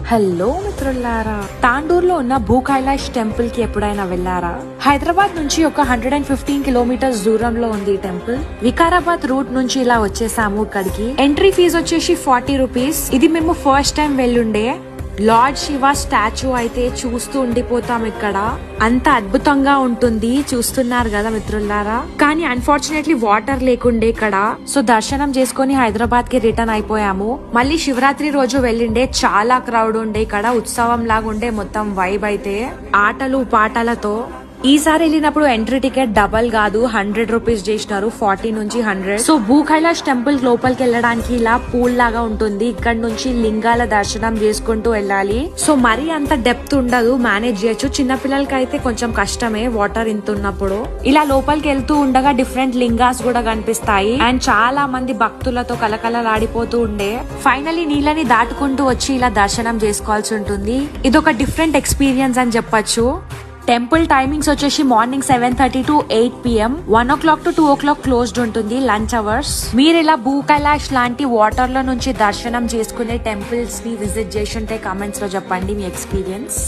Hello మిత్రులారా, తాండూరులో ఉన్న భూ కైలాష్ టెంపుల్ కి ఎప్పుడైనా వెళ్లారా? హైదరాబాద్ నుంచి ఒక 115 కిలోమీటర్స్ దూరంలో ఉంది ఈ టెంపుల్. వికారాబాద్ రూట్ నుంచి ఇలా వచ్చేసాము ఇక్కడికి. ఎంట్రీ ఫీజు వచ్చేసి 40 రూపీస్. ఇది మేము ఫస్ట్ టైం వెళ్ళుండే. లార్డ్ శివ స్టాచ్యూ అయితే చూస్తూ ఉండిపోతాం ఇక్కడ. అంత అద్భుతంగా ఉంటుంది, చూస్తున్నారు కదా మిత్రులారా. కానీ అన్ఫార్చునేట్లీ వాటర్ లేకుండే ఇక్కడ. సో దర్శనం చేసుకుని హైదరాబాద్ కి రిటర్న్ అయిపోయాము. మళ్ళీ శివరాత్రి రోజు వెళ్ళిండే, చాలా క్రౌడ్ ఉండే ఇక్కడ. ఉత్సవం లాగా ఉండే మొత్తం వైబ్ అయితే, ఆటలు పాటలతో. ఈసారి వెళ్ళినప్పుడు ఎంట్రీ టికెట్ డబల్ కాదు, 100 రూపీస్ చేసినారు, 40 నుంచి 100. సో భూ కైలాష్ టెంపుల్ లోపలికి వెళ్ళడానికి ఇలా పూల్ లాగా ఉంటుంది. ఇక్కడ నుంచి లింగాల దర్శనం చేసుకుంటూ వెళ్ళాలి. సో మరీ అంత డెప్త్ ఉండదు, మేనేజ్ చేయొచ్చు. చిన్న పిల్లలకి అయితే కొంచెం కష్టమే వాటర్ ఇంత ఉన్నప్పుడు. ఇలా లోపలికి వెళ్తూ ఉండగా డిఫరెంట్ లింగాస్ కూడా కనిపిస్తాయి. అండ్ చాలా మంది భక్తులతో కలకలలాడిపోతూ ఉండే. ఫైనలీ నీళ్ళని దాటుకుంటూ వచ్చి ఇలా దర్శనం చేసుకోవాల్సి ఉంటుంది. ఇదొక డిఫరెంట్ ఎక్స్పీరియన్స్ అని చెప్పొచ్చు. టెంపుల్ టైమింగ్స్ వచ్చేసి morning 7:30 to 8 PM, 1 o'clock to 2 o'clock closed ఉంటుంది, లంచ్ అవర్స్. మీరు ఇలా భూ కైలాష్ లాంటి వాటర్ లో నుంచి దర్శనం చేసుకునే టెంపుల్స్ ని విజిట్ చేసి ఉంటే కామెంట్స్ లో చెప్పండి మీ ఎక్స్పీరియన్స్.